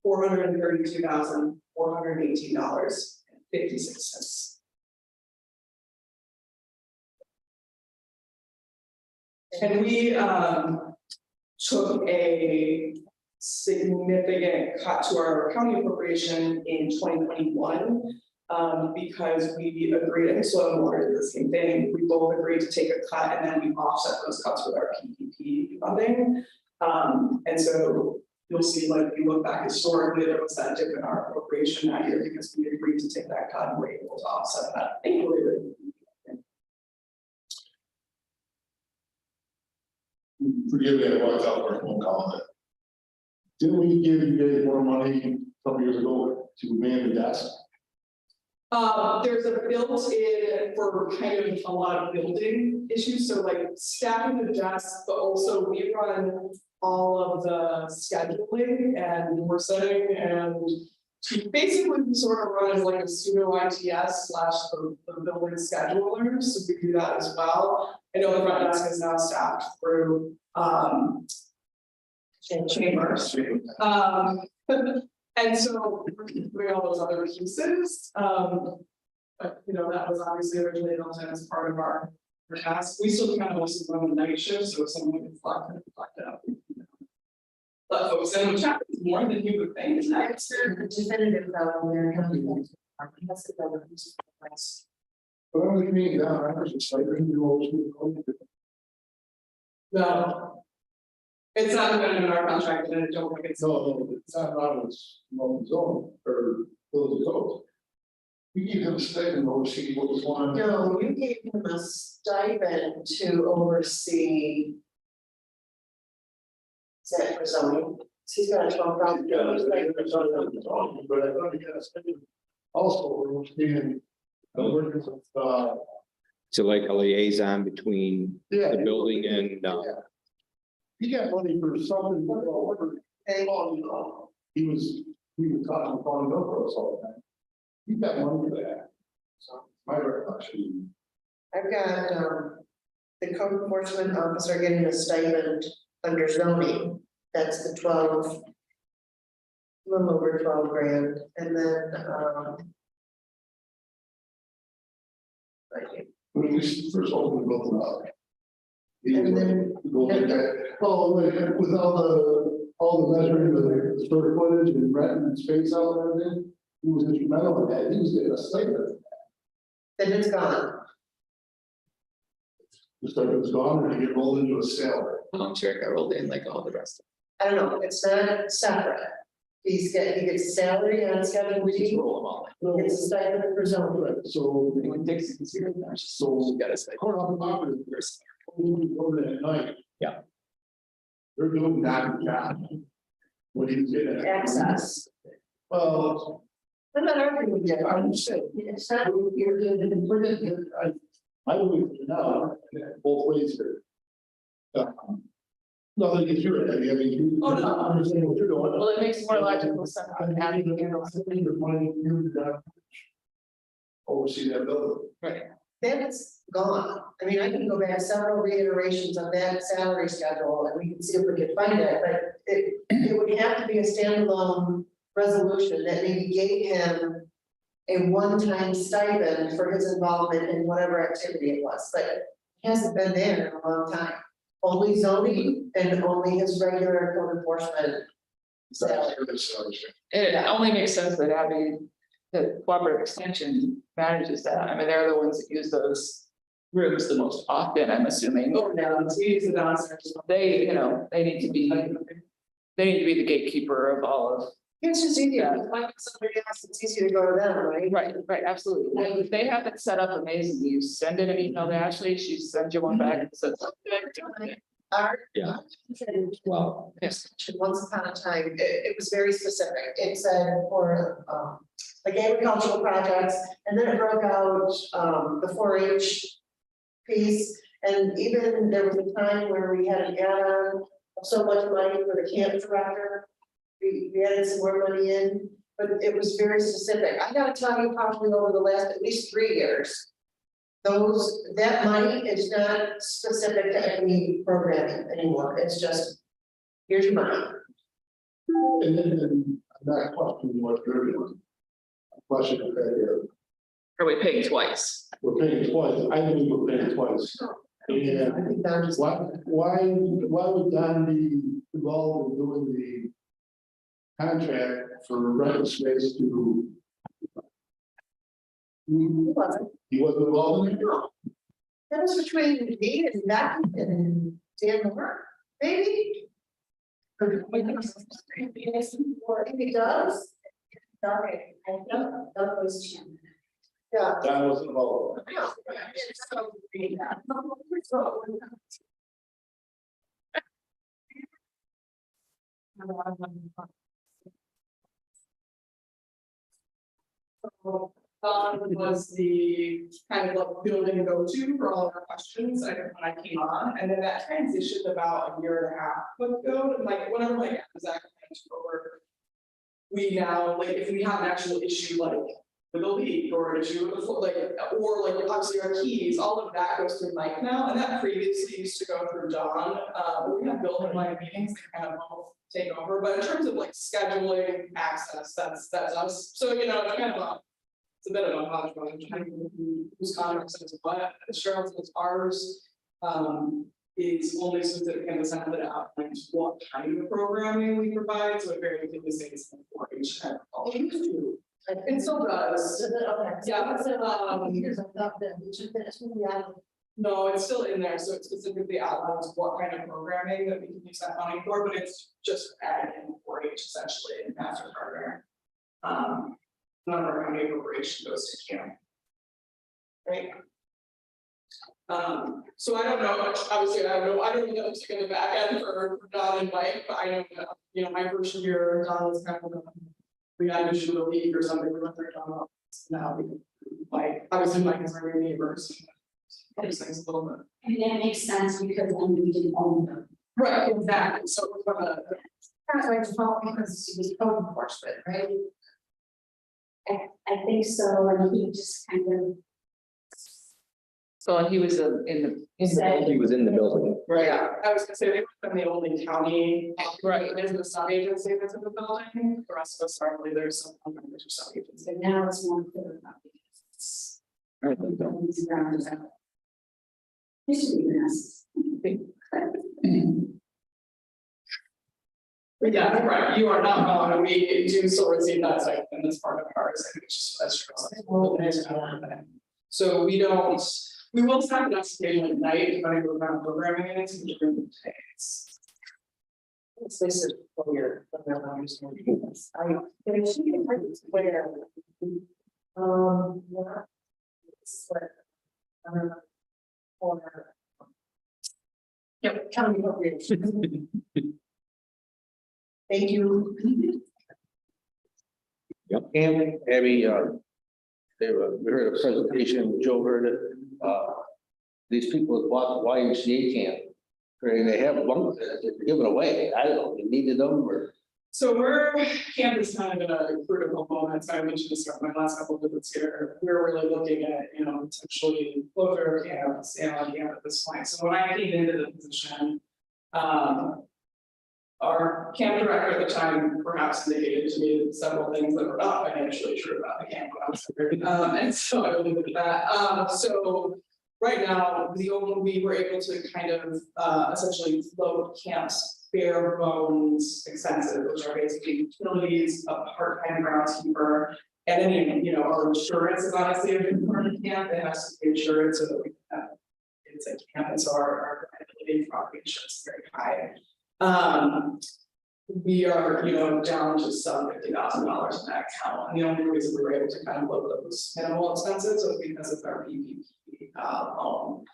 $432,418.56. And we took a significant cut to our county appropriation in 2021 because we agreed, and Soil and Water did the same thing. We both agreed to take a cut, and then we offset those cuts with our PPP funding. And so you'll see, like, if you look back historically, there was that dip in our appropriation that year because we agreed to take that cut and we're able to offset that. Forgive me, I walked out for a phone call. Didn't we give you guys more money a couple years ago to man the desk? There's a built-in for kind of a lot of building issues, so like staffing the desks, but also we run all of the scheduling and we're setting and basically we sort of run as like a pseudo ITS / the building scheduler, so we do that as well. I know the front desk is now staffed through Chambers. And so we're doing all those other pieces. But that was obviously originally built in as part of our task. We still kind of also run the night shift, so if someone can flex it up. Let folks in, which happens more than you would think. It's definitive though, American. That's the other piece of advice. What do you mean now? I was just like, No. It's not dependent on our contract, and I don't think it's. no, it's not on its own zone or those goals. We give him a stipend to oversee what was going on. No, you gave him a stipend to oversee. Is that for zoning? He's got a $12,000. But I thought he got a stipend also, we're being, working with, So like a liaison between yeah. the building and, He got money for something, he was talking about no for us all the time. He got money for that. So my recollection. I've got, the code enforcement officer getting a stipend under zoning, that's the 12. A little over 12 grand, and then, right, When we first opened both of them. and then, Well, with all the measuring of the square footage and renting space out and everything, he was instrumental in that, he was getting a stipend. then it's gone. The stipend's gone, and he get rolled into a salary. I'm sure it got rolled in like all the rest. I don't know, it's not separate. He gets salary on schedule, We just he roll them all. gets a stipend for zoning. So, When Dixon's here, there's just so. you gotta say. Court on the property, there's, over there at night. Yeah. They're doing that job. When he's getting. Access. Well, I'm not arguing with you, I'm just saying. it's not, I believe it now, both ways here. Nothing against you, Eddie, I mean, you. Oh, no. I understand what you're doing. Well, it makes more logical sense. I'm having your money, you got. Oversee that building. that's gone. I mean, I can go back several reiterations of that salary schedule and we can see if we can find it, but it would have to be a standalone resolution that maybe gave him a one-time stipend for his involvement in whatever activity it was, but it hasn't been there in a long time. Only zoning and only his regular code enforcement salary. It only makes sense that Abby, the cooperative extension manages that. I mean, they're the ones that use those rooms the most often, I'm assuming. Oh, no, we use the downstairs. They, you know, they need to be the gatekeeper of all of. It's just easier, if I find somebody else, it's easier to go to them, right? Right, absolutely. If they have it set up amazingly, you send in an email to Ashley, she sends you one back and says. Our. Yeah. Well, Yes. Once upon a time, it was very specific. It said for, like agricultural projects, and then it broke out, the 4-H piece. And even there was a time where we had an add-on of so much money for the camp director. We added some more money in, but it was very specific. I gotta tell you, probably over the last at least 3 years. That money is not specific to any programming anymore. It's just, here's your money. And then that question was very one. Question of that, Are we paying twice? we're paying twice, I think we're paying twice. And I think that was. why would Don be involved in doing the contract for rental space to? He wasn't involved in it? No. That was between me and Becky and Dan Moore, maybe. If he does, Sorry, I think that was Jim. yeah. Don wasn't involved. No. Was the kind of like building go-to for all of our questions, when I came on, and then that transitioned about a year and a half ago, and like, whenever like Zach took over. We now, like, if we have an actual issue like with a leak or an issue with like, or like obviously our keys, all of that goes through Mike now, and that previously used to go through John. We have building line meetings, they kind of both take over, but in terms of like scheduling access, that's us. So, you know, it's kind of it's a bit of a hodgepodge, whose contract says what, Cheryl's is ours. Is only specific in the sense that it outlines what kind of programming we provide, so it very clearly states for each. It still does. Yeah, no, it's still in there, so it specifically outlines what kind of programming that we can use that money for, but it's just added in 4-H essentially in master partner. None of our county appropriation goes to camp. Right? So I don't know much, obviously, I don't know what looks like in the back end for Don and Mike, but I know that, you know, my first year, Don was kind of, we had to shoot a leak or something, we went there, Don, now, like, obviously Mike is our neighbors. Things a little bit. And that makes sense because then we didn't own them. Right, exactly, so we're gonna. Because he was code enforcement, right? I think so, and he just kind of. So and he was in the. He was in the building. Right, I was gonna say, they were the only county. Right. There's the sub agency that's in the building, the rest of us are, there's some, there's sub agency. So now it's more clear about this. These grounds out. This should be nice. But yeah, right, you are not wrong, and we do still receive that site, and that's part of ours, I think it's just that's. So we don't, we will start an application at night, depending on the programming it is, and during the days. It's this is for your, I, there should be a place where. Yeah. It's like, or. Yep, county appropriation. Thank you. And Abby, we heard a presentation, Joe heard it, these people that bought the YMCA camp. And they have bunkers, they're giving away, I don't know, they needed them or. So we're, camp is kind of a critical moment, so I mentioned this during my last couple of visits here, we're really looking at, potentially closure of camp, stay on camp at this point, so when I came into the position. Our camp director at the time perhaps indicated to me several things that were not financially true about the camp when I was there. And so I will leave it at that. So right now, we were able to kind of essentially load camp's bare bones expenses, which are basically utilities, a part-time groundskeeper, and then, our insurance is honestly a big part of camp. It has to be insured so that we can have, it's a camp, and so our liability property insurance is very high. We are, down to some $50,000 in that account, and the only reason we were able to kind of load those minimal expenses was because of our PPP loan.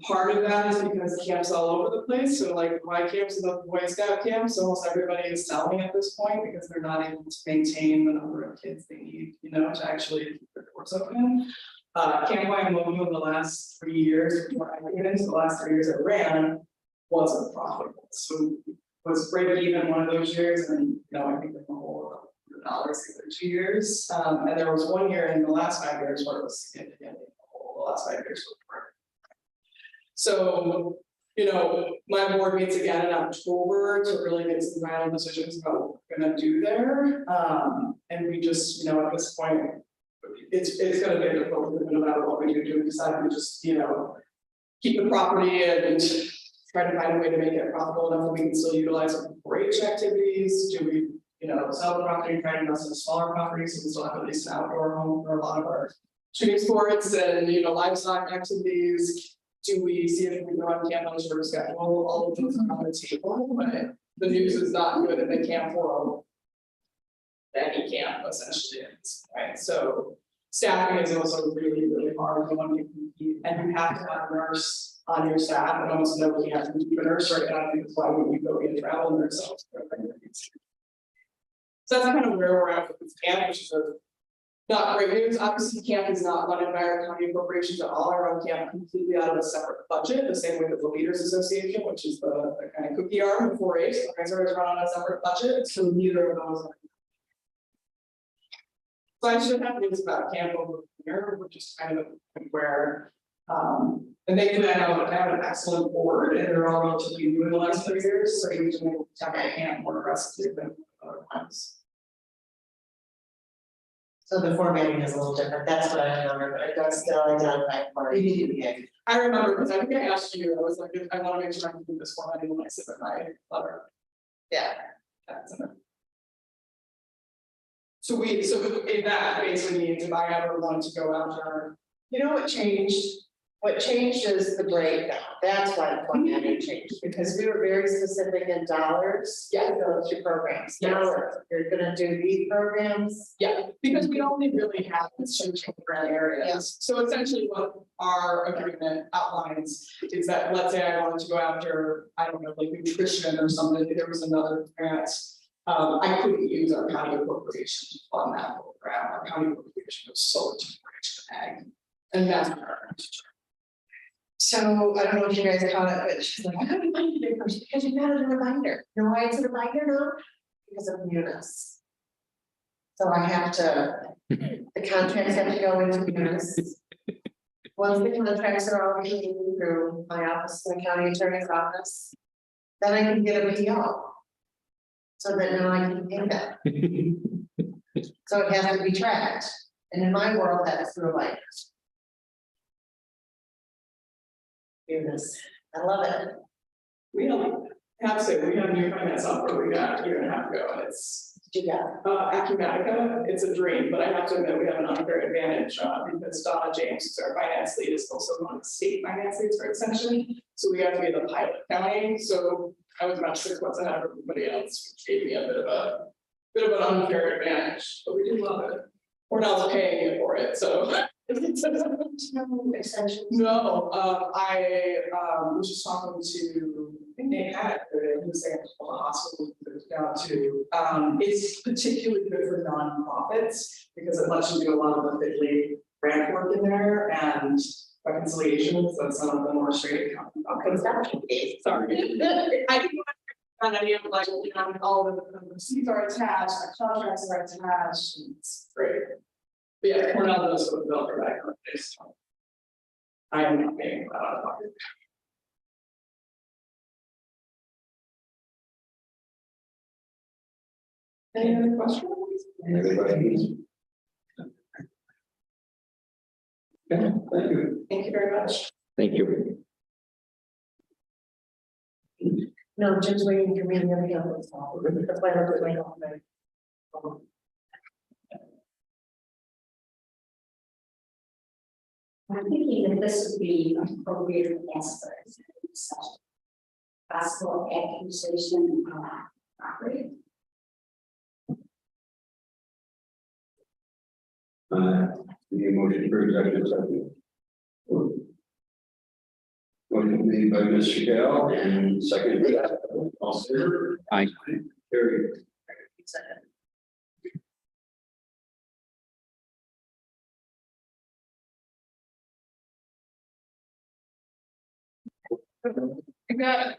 Part of that is because camps all over the place, so like my camps and the Boy Scout camps, almost everybody is selling at this point because they're not able to maintain the number of kids they need, to actually keep their doors open. Camp Waimalu in the last 3 years, before I went into the last 3 years I ran, wasn't profitable, so was break even one of those years, and I think the whole $100 the 2 years. And there was 1 year in the last 5 years where it was significant. The last 5 years was great. So, my board meets again in October to really make some final decisions about what we're gonna do there. And we just, at this point, it's gonna be difficult no matter what we do, decide to just, keep the property and try to find a way to make it profitable enough that we can still utilize it for 4-H activities. Do we, sell the property, try to invest in smaller properties, so we still have at least an outdoor home for a lot of our shooting sports and, livestock activities. Do we see if we can run camp on a shorter schedule? All of those are on the table, but the news is not good and they can't for any camp essentially at this point. So staffing is also really, really hard. You want to compete, and you have to have a nurse on your staff, and almost nobody has to keep a nurse right now, because why would you go get a travel nurse? So that's kind of where we're at with this camp, which is not great news. Obviously, camp is not funded by our county appropriations at all. Our own camp completely out of a separate budget, the same way that the Leaders Association, which is the kind of cookie arm of 4-H, the Kaiser is run on a separate budget, so neither of those are. So I should have news about camp over here, which is kind of where, and they have an excellent board, and they're all relatively new in the last 3 years, so you can tackle camp more aggressively than other times. So the formatting is a little different, that's what I remember, but it does still identify for. I remember, because I think I asked you, I was like, I want to make sure I can do this formatting when I submit my letter. Yeah. That's enough. So in that basically means if I ever want to go after, What changed? What changed is the breakdown, that's why the formatting changed, because we were very specific in dollars. Yeah. To go to programs, now you're gonna do these programs. yeah, because we only really have this grant areas. So essentially what our agreement outlines is that, let's say I wanted to go after, I don't know, like nutrition or something, there was another grant. I couldn't use our county appropriation to fund that program. Our county appropriation was sold to ag. And that's our. So I don't know if you guys caught it, but she's like, I couldn't find it there first because you got a reminder. You know why it's a reminder now? Because of Munis. So I have to, the contracts have to go into Munis. once the contracts are all clean through my office and the county attorney's office, then I can get a PO. So that now I can pay them. So it has to be tracked, and in my world, that's through like. Goodness, I love it. We have to say, we have new finance software we got a year and a half ago, and it's Did you got Acumatica, it's a dream, but I have to admit, we have an unfair advantage, because Donna James, who's our finance lead, is also one of the state finance leads for extension. So we have to be the pilot county, so I was about 6 months ahead of everybody else, which gave me a bit of an unfair advantage, but we do love it. We're not paying you for it, so. extensions? No, I was just talking to, I think Nate had, he was saying the hospital down to, it's particularly good for nonprofits because it lets you do a lot of the fiddly grant work in there and reconciliations, and some of the more straight accounting. Sorry. I can on any of like, all of the receipts are attached, the contracts are attached, and it's great. But yeah, Cornell knows what the bill for that currently is. I am not paying that out of pocket. Any other questions? Everybody. Okay, thank you. Thank you very much. Thank you. No, Jim's waiting for me to get the other stuff. That's why I looked at my phone. I'm thinking that this would be appropriate as for such possible accusation of property. The motion for executive session. Motion made by Mr. Cal and seconded by all in favor? Aye. Carried. I got it.